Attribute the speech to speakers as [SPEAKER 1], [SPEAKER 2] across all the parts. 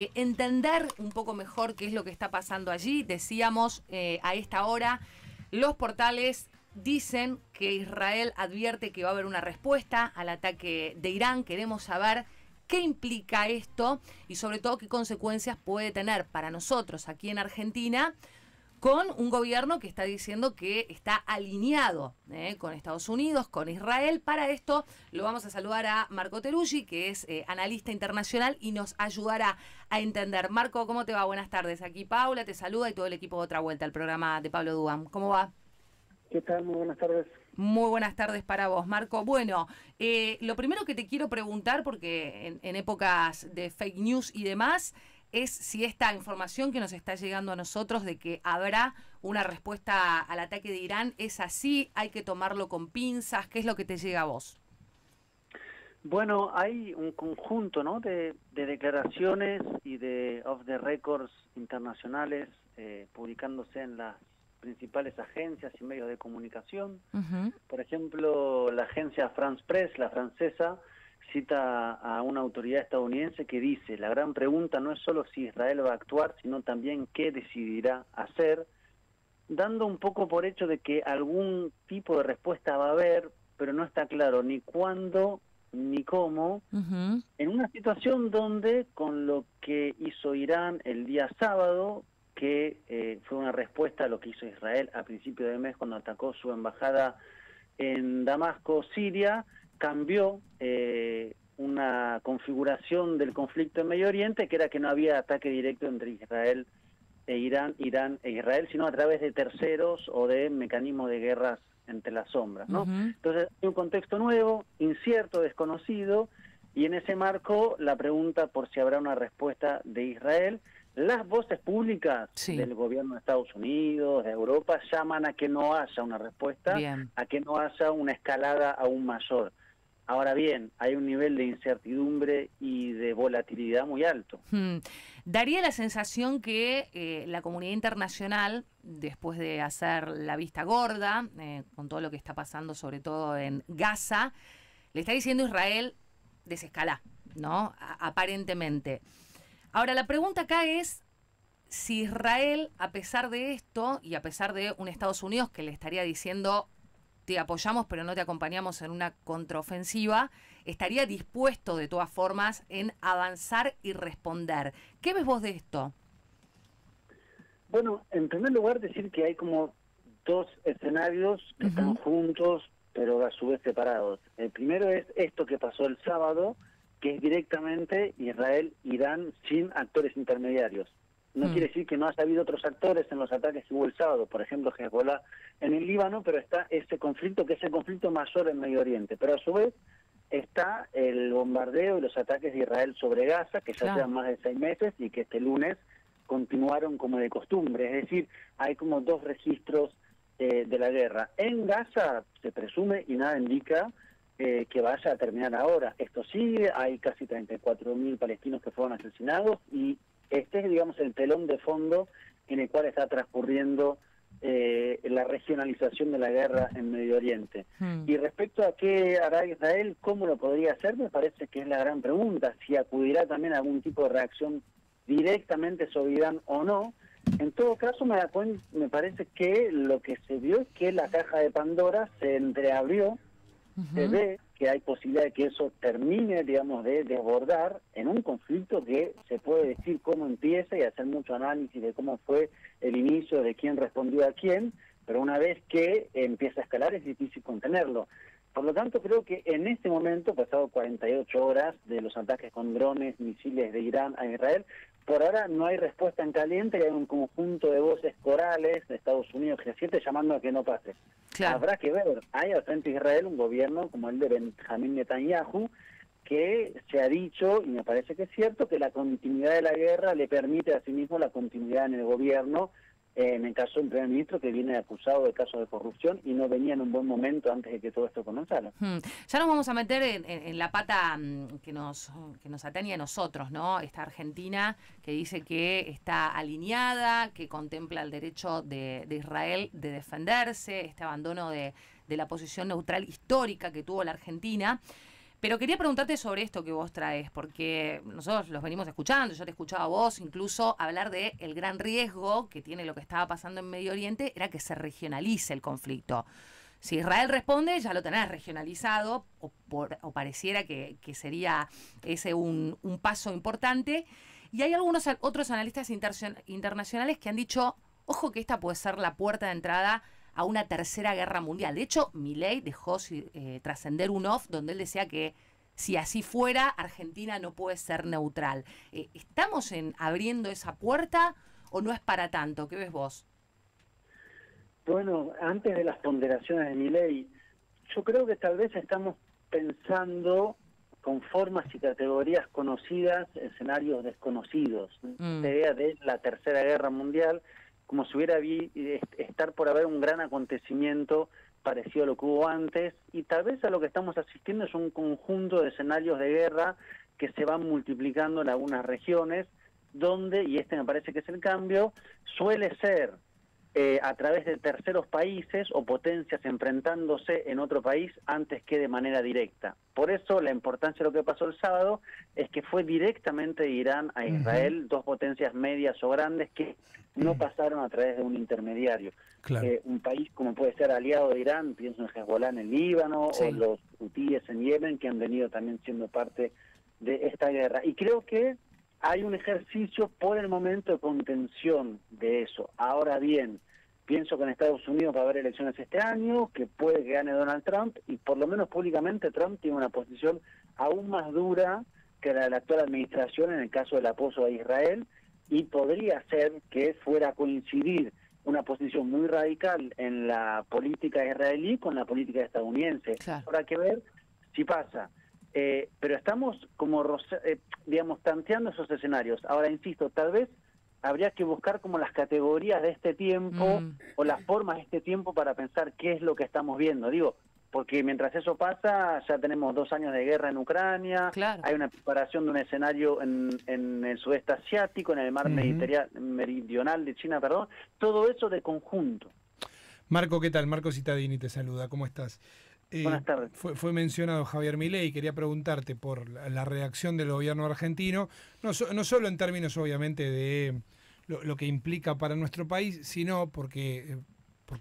[SPEAKER 1] Entender un poco mejor qué es lo que está pasando allí. Decíamos a esta hora, los portales dicen que Israel advierte que va a haber una respuesta al ataque de Irán. Queremos saber qué implica esto y sobre todo qué consecuencias puede tener para nosotros aquí en Argentina, con un gobierno que está diciendo que está alineado con Estados Unidos, con Israel. Para esto lo vamos a saludar a Marco Teruggi, que es analista internacional y nos ayudará a entender. Marco, ¿cómo te va? Buenas tardes. Aquí Paula te saluda y todo el equipo de Otra Vuelta, el programa de Pablo Dugan. ¿Cómo va?
[SPEAKER 2] ¿Qué tal? Muy buenas tardes.
[SPEAKER 1] Muy buenas tardes para vos, Marco. Bueno, lo primero que te quiero preguntar, porque en épocas de fake news y demás, es si esta información que nos está llegando a nosotros de que habrá una respuesta al ataque de Irán es así, hay que tomarlo con pinzas. ¿Qué es lo que te llega a vos?
[SPEAKER 2] Bueno, hay un conjunto, ¿no?, de declaraciones y de off the records internacionales publicándose en las principales agencias y medios de comunicación. Por ejemplo, la agencia France Press, la francesa, cita a una autoridad estadounidense que dice: la gran pregunta no es solo si Israel va a actuar, sino también qué decidirá hacer, dando un poco por hecho de que algún tipo de respuesta va a haber, pero no está claro ni cuándo ni cómo, en una situación donde, con lo que hizo Irán el día sábado, que fue una respuesta a lo que hizo Israel a principio de mes cuando atacó su embajada en Damasco, Siria, cambió una configuración del conflicto en Medio Oriente, que era que no había ataque directo entre Israel e Irán e Israel, sino a través de terceros o de mecanismos de guerras entre las sombras, ¿no? Entonces, hay un contexto nuevo, incierto, desconocido, y en ese marco la pregunta por si habrá una respuesta de Israel. Las voces públicas del gobierno de Estados Unidos, de Europa, llaman a que no haya una respuesta, a que no haya una escalada aún mayor. Ahora bien, hay un nivel de incertidumbre y de volatilidad muy alto.
[SPEAKER 1] Daría la sensación que la comunidad internacional, después de hacer la vista gorda, con todo lo que está pasando, sobre todo en Gaza, le está diciendo a Israel: desescalá, ¿no? Aparentemente. Ahora, la pregunta acá es si Israel, a pesar de esto, y a pesar de un Estados Unidos que le estaría diciendo: te apoyamos pero no te acompañamos en una contraofensiva, estaría dispuesto de todas formas en avanzar y responder. ¿Qué ves vos de esto?
[SPEAKER 2] Bueno, en primer lugar decir que hay como dos escenarios que están juntos pero a su vez separados. El primero es esto que pasó el sábado, que es directamente Israel-Irán sin actores intermediarios. No quiere decir que no haya habido otros actores en los ataques que hubo el sábado, por ejemplo Hezbollah en el Líbano, pero está ese conflicto que es el conflicto mayor en Medio Oriente. Pero a su vez está el bombardeo y los ataques de Israel sobre Gaza, que ya llevan más de 6 meses y que este lunes continuaron como de costumbre. Es decir, hay como dos registros de la guerra. En Gaza se presume y nada indica que vaya a terminar ahora. Esto sigue, hay casi 34.000 palestinos que fueron asesinados y este es, digamos, el telón de fondo en el cual está transcurriendo la regionalización de la guerra en Medio Oriente. Y respecto a qué hará Israel, cómo lo podría hacer, me parece que es la gran pregunta, si acudirá también a algún tipo de reacción directamente sobre Irán o no. En todo caso, me parece que lo que se vio es que la caja de Pandora se entreabrió. Se ve que hay posibilidad de que eso termine, digamos, de desbordar en un conflicto que se puede decir cómo empieza y hacer mucho análisis de cómo fue el inicio, de quién respondió a quién, pero una vez que empieza a escalar es difícil contenerlo. Por lo tanto, creo que en este momento, pasado 48 horas de los ataques con drones, misiles de Irán a Israel, por ahora no hay respuesta en caliente y hay un conjunto de voces corales de Estados Unidos G7 llamando a que no pase. Habrá que ver, hay al frente de Israel un gobierno como el de Benjamín Netanyahu, que se ha dicho, y me parece que es cierto, que la continuidad de la guerra le permite a sí mismo la continuidad en el gobierno, en el caso de un primer ministro que viene acusado de casos de corrupción y no venía en un buen momento antes de que todo esto comenzara.
[SPEAKER 1] Ya nos vamos a meter en la pata que nos atañe a nosotros, ¿no? Esta Argentina que dice que está alineada, que contempla el derecho de Israel de defenderse, este abandono de la posición neutral histórica que tuvo la Argentina. Pero quería preguntarte sobre esto que vos traes, porque nosotros los venimos escuchando, yo te escuchaba a vos incluso hablar de el gran riesgo que tiene lo que estaba pasando en Medio Oriente, era que se regionalice el conflicto. Si Israel responde, ya lo tenés regionalizado, o pareciera que sería ese un paso importante. Y hay algunos otros analistas internacionales que han dicho, ojo que esta puede ser la puerta de entrada a una tercera guerra mundial. De hecho, Milei dejó trascender un off donde él decía que si así fuera, Argentina no puede ser neutral. ¿Estamos abriendo esa puerta o no es para tanto? ¿Qué ves vos?
[SPEAKER 2] Bueno, antes de las ponderaciones de Milei, yo creo que tal vez estamos pensando con formas y categorías conocidas, escenarios desconocidos. La idea de la Tercera Guerra Mundial, como si hubiera estar por haber un gran acontecimiento parecido a lo que hubo antes, y tal vez a lo que estamos asistiendo es un conjunto de escenarios de guerra que se van multiplicando en algunas regiones, donde, y este me parece que es el cambio, suele ser a través de terceros países o potencias enfrentándose en otro país antes que de manera directa. Por eso la importancia de lo que pasó el sábado es que fue directamente de Irán a Israel, dos potencias medias o grandes que no pasaron a través de un intermediario.
[SPEAKER 3] Claro.
[SPEAKER 2] Un país como puede ser aliado de Irán, pienso en Hezbollah en el Líbano,
[SPEAKER 1] sí,
[SPEAKER 2] o los hutíes en Yemen, que han venido también siendo parte de esta guerra. Y creo que hay un ejercicio por el momento de contención de eso. Ahora bien, pienso que en Estados Unidos va a haber elecciones este año, que puede que gane Donald Trump, y por lo menos públicamente Trump tiene una posición aún más dura que la de la actual administración en el caso del apoyo a Israel, y podría ser que fuera a coincidir una posición muy radical en la política israelí con la política estadounidense.
[SPEAKER 1] Claro.
[SPEAKER 2] Habrá que ver si pasa. Pero estamos como, digamos, tanteando esos escenarios. Ahora, insisto, tal vez habría que buscar como las categorías de este tiempo o las formas de este tiempo para pensar qué es lo que estamos viendo. Digo, porque mientras eso pasa, ya tenemos 2 años de guerra en Ucrania,
[SPEAKER 1] claro,
[SPEAKER 2] hay una preparación de un escenario en el sudeste asiático, en el mar meridional de China, perdón, todo eso de conjunto.
[SPEAKER 3] Marco, ¿qué tal? Marco Cittadini te saluda, ¿cómo estás?
[SPEAKER 2] Buenas tardes.
[SPEAKER 3] Fue mencionado Javier Milei y quería preguntarte por la reacción del gobierno argentino, no solo en términos obviamente de lo que implica para nuestro país, sino porque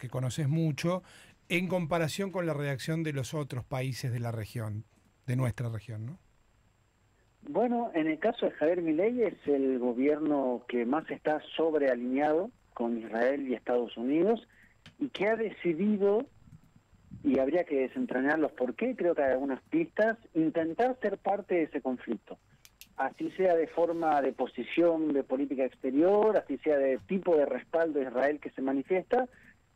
[SPEAKER 3] conoces mucho, en comparación con la reacción de los otros países de la región, de nuestra región, ¿no?
[SPEAKER 2] Bueno, en el caso de Javier Milei es el gobierno que más está sobrealineado con Israel y Estados Unidos y que ha decidido, y habría que desentrañarlos por qué, creo que hay algunas pistas, intentar ser parte de ese conflicto. Así sea de forma de posición de política exterior, así sea de tipo de respaldo a Israel que se manifiesta,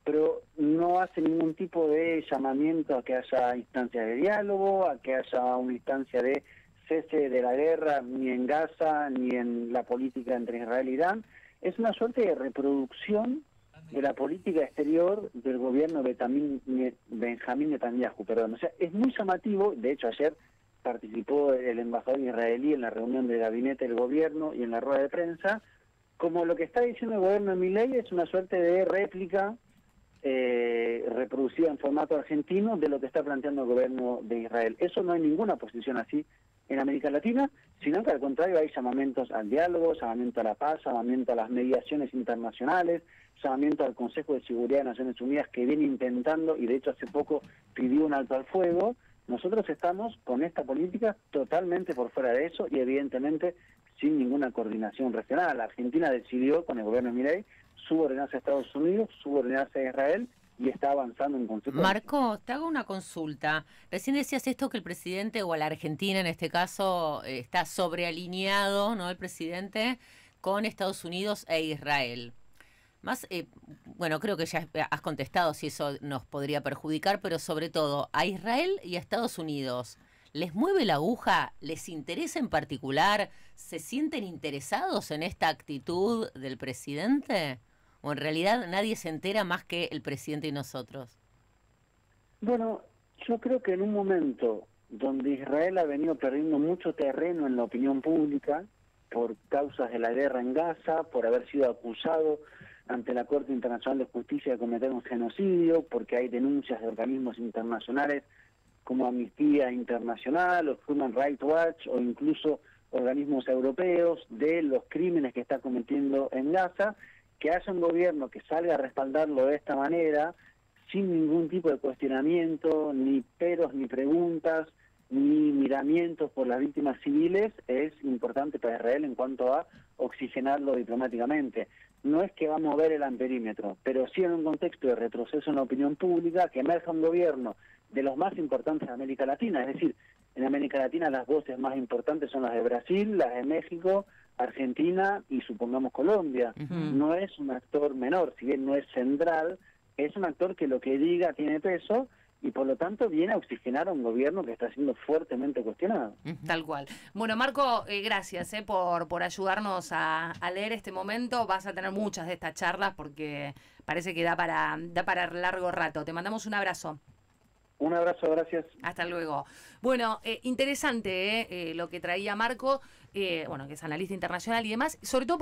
[SPEAKER 2] pero no hace ningún tipo de llamamiento a que haya instancias de diálogo, a que haya una instancia de cese de la guerra, ni en Gaza, ni en la política entre Israel e Irán. Es una suerte de reproducción de la política exterior del gobierno de Benjamín Netanyahu. O sea, es muy llamativo. De hecho, ayer participó el embajador israelí en la reunión del gabinete del gobierno y en la rueda de prensa, como lo que está diciendo el gobierno de Milei es una suerte de réplica reproducida en formato argentino de lo que está planteando el gobierno de Israel. Eso no hay ninguna posición así en América Latina, sino que al contrario hay llamamientos al diálogo, llamamiento a la paz, llamamiento a las mediaciones internacionales, llamamiento al Consejo de Seguridad de Naciones Unidas que viene intentando, y de hecho hace poco pidió un alto al fuego. Nosotros estamos con esta política totalmente por fuera de eso y evidentemente sin ninguna coordinación regional. La Argentina decidió con el gobierno de Milei subordinarse a Estados Unidos, subordinarse a Israel y está avanzando en consecuencia.
[SPEAKER 4] Marco, te hago una consulta. Recién decías esto que el presidente, o la Argentina en este caso, está sobrealineado, ¿no? El presidente con Estados Unidos e Israel. Más, bueno, creo que ya has contestado si eso nos podría perjudicar, pero sobre todo, a Israel y a Estados Unidos, ¿les mueve la aguja? ¿Les interesa en particular? ¿Se sienten interesados en esta actitud del presidente? ¿O en realidad nadie se entera más que el presidente y nosotros?
[SPEAKER 2] Bueno, yo creo que en un momento donde Israel ha venido perdiendo mucho terreno en la opinión pública por causas de la guerra en Gaza, por haber sido acusado ante la Corte Internacional de Justicia de cometer un genocidio, porque hay denuncias de organismos internacionales como Amnistía Internacional o Human Rights Watch o incluso organismos europeos de los crímenes que está cometiendo en Gaza, que haya un gobierno que salga a respaldarlo de esta manera, sin ningún tipo de cuestionamiento, ni peros, ni preguntas, ni miramientos por las víctimas civiles, es importante para Israel en cuanto a oxigenarlo diplomáticamente. No es que va a mover el amperímetro, pero sí en un contexto de retroceso en la opinión pública, que emerja un gobierno de los más importantes de América Latina, es decir, en América Latina las voces más importantes son las de Brasil, las de México, Argentina y supongamos Colombia. No es un actor menor, si bien no es central, es un actor que lo que diga tiene peso y por lo tanto viene a oxigenar a un gobierno que está siendo fuertemente cuestionado.
[SPEAKER 1] Tal cual. Bueno, Marco, gracias por ayudarnos a leer este momento. Vas a tener muchas de estas charlas porque parece que da para largo rato. Te mandamos un abrazo.
[SPEAKER 2] Un abrazo, gracias.
[SPEAKER 1] Hasta luego. Bueno, interesante lo que traía Marco, bueno, que es analista internacional y demás, sobre todo